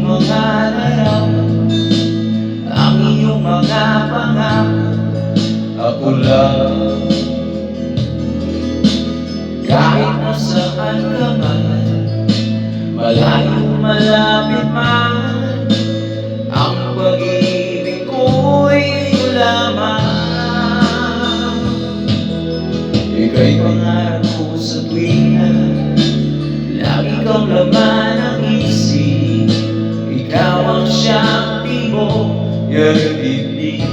mga larawan, ang iyong mga pangako, ako lang. Kahit nasaan ka man, malayo malapit man, ang pag-ibig ko'y iyong lamang. Ika'y pangarap ko sa tuwing na lagi kang laman ng isip. Ikaw ang siyang tibok ng dibdib.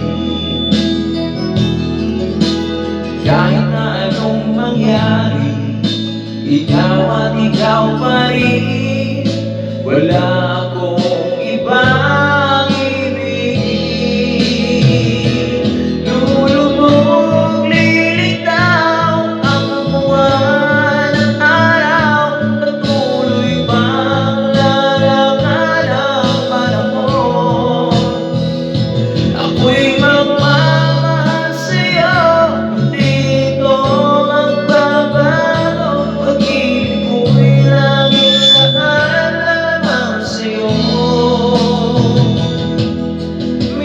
Kahit na anong mangyari, ikaw at ikaw pa rin. Wala akong ibang ibigin. Lulubog, lilitaw ang buwan at araw, patuloy pang lalakad ang panahon. Ako'y magmamahal sa'yo, hindi ito magbabago. Pag-ibig ko'y laging lamang sa'yo.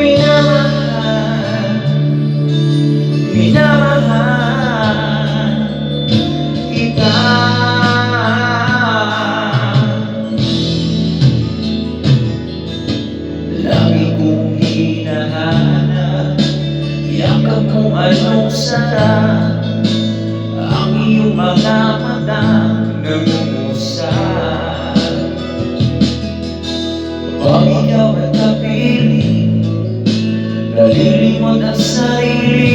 Minamahal, minamahal kita. Lagi kong hinahanap yakap mo anong sarap, ang iyong mga matang nangungusap. Pag ikaw at kapiling, nalilimot ang sarili.